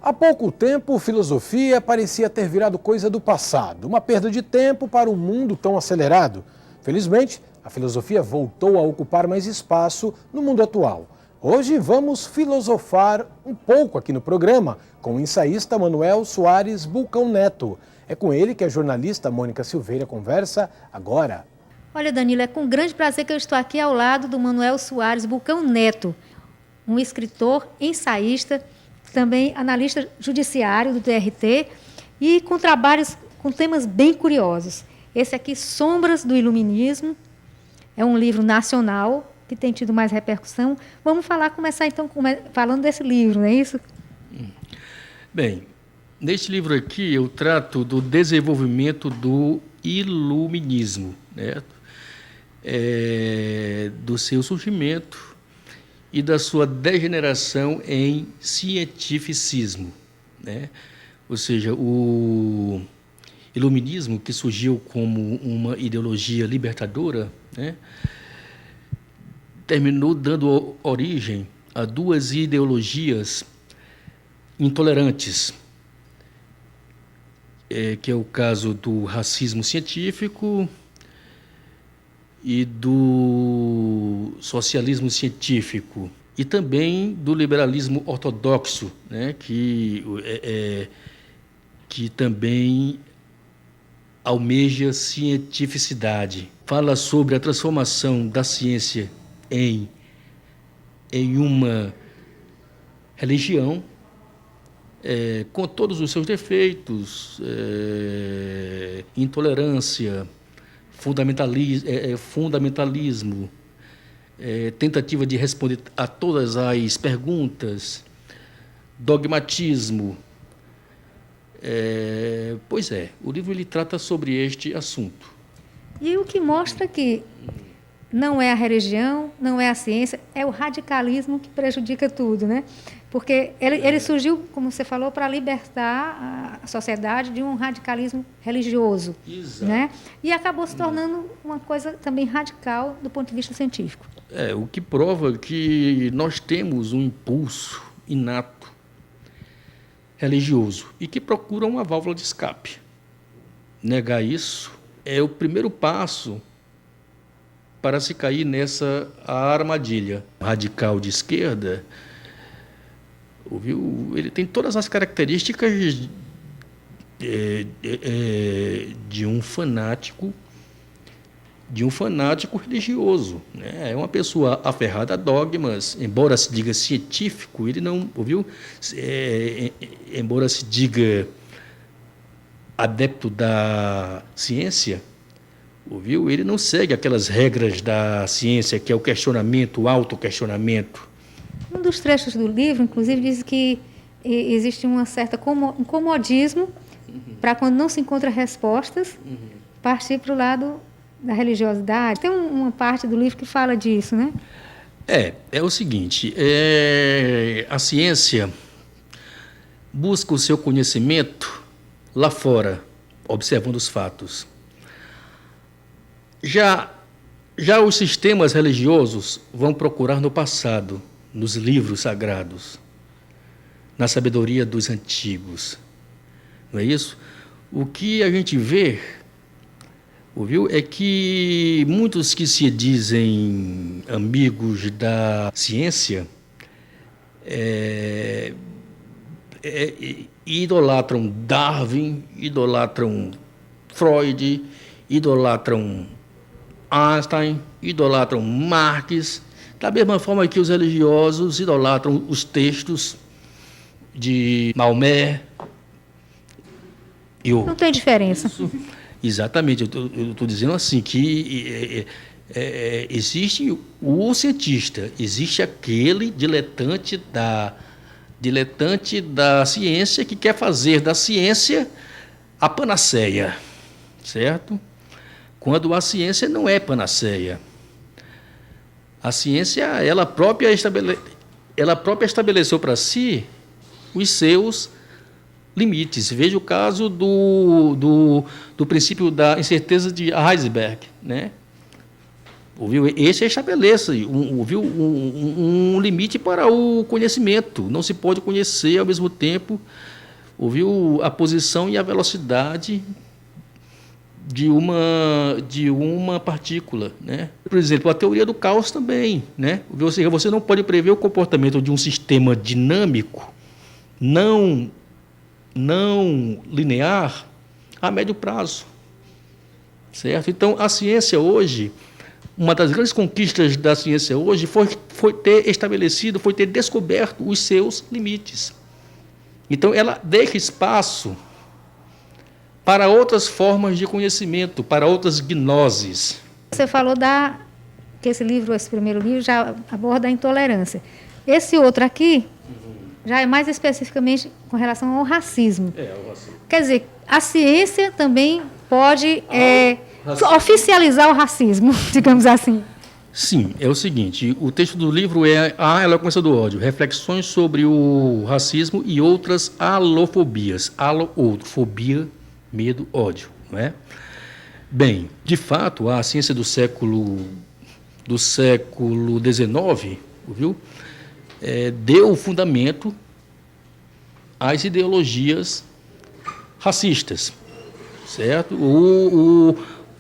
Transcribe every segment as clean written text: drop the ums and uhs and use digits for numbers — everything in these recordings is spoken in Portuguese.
Há pouco tempo, filosofia parecia ter virado coisa do passado, uma perda de tempo para um mundo tão acelerado. Felizmente, a filosofia voltou a ocupar mais espaço no mundo atual. Hoje vamos filosofar um pouco aqui no programa com o ensaísta Manuel Soares Bulcão Neto. É com ele que a jornalista Mônica Silveira conversa agora. Olha, Danilo, é com grande prazer que eu estou aqui ao lado do Manuel Soares Bulcão Neto, um escritor, ensaísta, também analista judiciário do TRT e com trabalhos com temas bem curiosos. Esse aqui, Sombras do Iluminismo, é um livro nacional que tem tido mais repercussão. Vamos começar então falando desse livro, não é isso? Bem, neste livro aqui eu trato do desenvolvimento do iluminismo, né? Do seu surgimento e da sua degeneração em cientificismo, né? Ou seja, o iluminismo, que surgiu como uma ideologia libertadora, né, terminou dando origem a duas ideologias intolerantes, que é o caso do racismo científico e do socialismo científico, e também do liberalismo ortodoxo, né, que também almeja cientificidade. Fala sobre a transformação da ciência em uma religião, com todos os seus defeitos, intolerância, fundamentalismo, tentativa de responder a todas as perguntas, dogmatismo. Pois é, o livro ele trata sobre este assunto. E o que mostra que não é a religião, não é a ciência, é o radicalismo que prejudica tudo, né? Porque ele surgiu, como você falou, para libertar a sociedade de um radicalismo religioso. Exato. Né? E acabou se tornando uma coisa também radical do ponto de vista científico. O que prova que nós temos um impulso inato religioso e que procura uma válvula de escape. Negar isso é o primeiro passo para se cair nessa armadilha. O radical de esquerda, ele tem todas as características de um fanático religioso, né? É uma pessoa aferrada a dogmas, embora se diga científico, ele não, embora se diga adepto da ciência, ele não segue aquelas regras da ciência, que é o questionamento, o autoquestionamento. Um dos trechos do livro, inclusive, diz que existe uma certa comodismo para, quando não se encontra respostas, partir para o lado da religiosidade. Tem uma parte do livro que fala disso, né? É o seguinte, a ciência busca o seu conhecimento lá fora, observando os fatos. Já os sistemas religiosos vão procurar no passado, nos livros sagrados, na sabedoria dos antigos. Não é isso? O que a gente vê, é que muitos que se dizem amigos da ciência idolatram Darwin, idolatram Freud, idolatram Einstein, idolatram Marx, da mesma forma que os religiosos idolatram os textos de Maomé. Não tem diferença. Exatamente, eu estou dizendo assim, que existe o cientista, existe aquele diletante da ciência que quer fazer da ciência a panaceia, certo? Quando a ciência não é panaceia. A ciência, ela própria estabeleceu para si os seus limites. Veja o caso do princípio da incerteza de Heisenberg, né? Ouviu? Esse estabelece um limite para o conhecimento. Não se pode conhecer ao mesmo tempo, ouviu, a posição e a velocidade de uma partícula, né? Por exemplo, a teoria do caos também, né? Ou seja, você não pode prever o comportamento de um sistema dinâmico não linear a médio prazo, certo? Então, a ciência hoje, uma das grandes conquistas da ciência hoje foi ter estabelecido, foi ter descoberto os seus limites. Então, ela deixa espaço para outras formas de conhecimento, para outras gnoses. Você falou que esse primeiro livro, já aborda a intolerância. Esse outro aqui já é mais especificamente com relação ao racismo. O racismo. Quer dizer, a ciência também pode oficializar o racismo, digamos assim. Sim, é o seguinte, o texto do livro é A Eloquência do Ódio, reflexões sobre o racismo e outras alofobias. Outro, fobia, medo, ódio, não é? Bem, de fato, a ciência do século XIX, viu, deu fundamento às ideologias racistas, certo?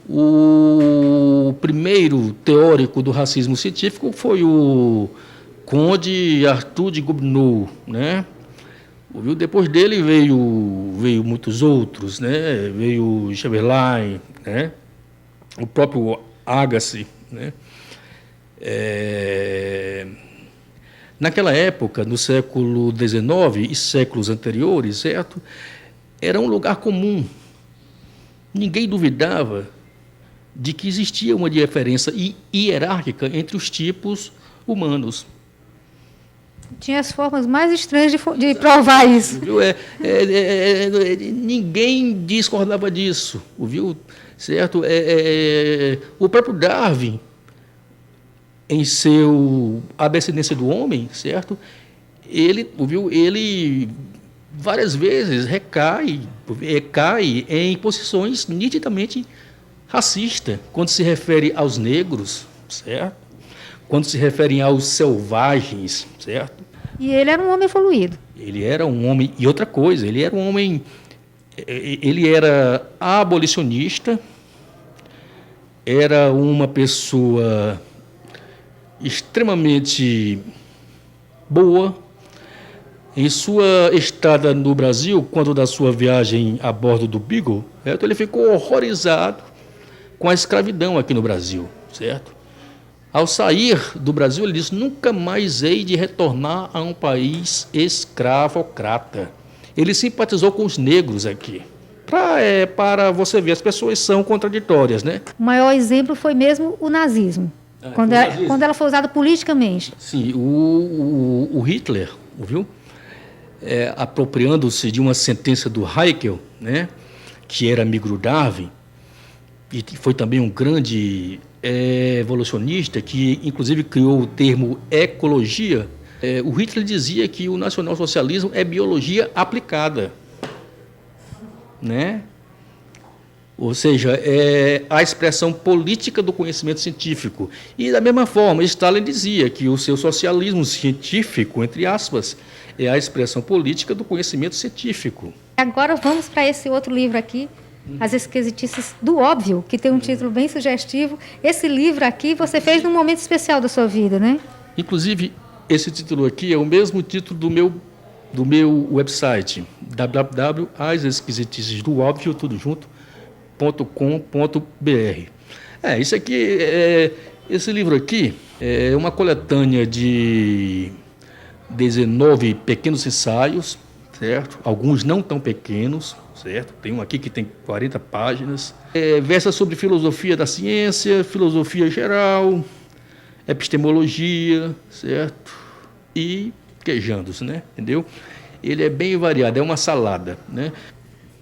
O primeiro teórico do racismo científico foi o Conde Arthur de Gobineau, né? Depois dele veio muitos outros, né? Veio Chamberlain, né? O próprio Agassiz, né? Naquela época, no século XIX e séculos anteriores, certo? Era um lugar comum. Ninguém duvidava de que existia uma diferença hierárquica entre os tipos humanos. Tinha as formas mais estranhas de provar isso. Ninguém discordava disso, viu? Certo? O próprio Darwin, em seu A Descendência do Homem, certo? Ele várias vezes recai em posições nitidamente racistas, quando se refere aos negros, certo? Quando se referem aos selvagens, certo? E ele era um homem evoluído. Ele era um homem... E outra coisa, ele era um homem... Ele era abolicionista, era uma pessoa extremamente boa. Em sua estada no Brasil, quando da sua viagem a bordo do Beagle, certo? Ele ficou horrorizado com a escravidão aqui no Brasil, certo? Ao sair do Brasil, ele disse: nunca mais hei de retornar a um país escravocrata. Ele simpatizou com os negros aqui. Para você ver, as pessoas são contraditórias, né? O maior exemplo foi mesmo o nazismo, quando ela foi usada politicamente. Sim, o Hitler, viu? Apropriando-se de uma sentença do Haeckel, né? Que era amigo do Darwin, e foi também um grande evolucionista, que inclusive criou o termo ecologia. O Hitler dizia que o nacionalsocialismo é biologia aplicada, né? Ou seja, é a expressão política do conhecimento científico. E, da mesma forma, Stalin dizia que o seu socialismo científico, entre aspas, é a expressão política do conhecimento científico. Agora vamos para esse outro livro aqui, As Esquisitices do Óbvio, que tem um título bem sugestivo. Esse livro aqui você fez num momento especial da sua vida, né? Inclusive, esse título aqui é o mesmo título do meu website, www.asesquisitecesdoobvio, tudo junto, .com.br. Isso aqui, esse livro aqui é uma coletânea de 19 pequenos ensaios, certo? Alguns não tão pequenos, certo? Tem um aqui que tem 40 páginas. Versa sobre filosofia da ciência, filosofia geral, epistemologia, certo? E quejandos, né? Entendeu? Ele é bem variado, é uma salada, né?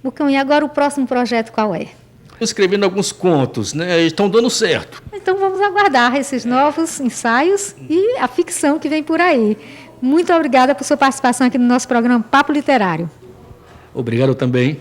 Bucão, e agora o próximo projeto qual é? Estou escrevendo alguns contos, né? Estão dando certo. Então vamos aguardar esses novos ensaios e a ficção que vem por aí. Muito obrigada por sua participação aqui no nosso programa Papo Literário. Obrigado também.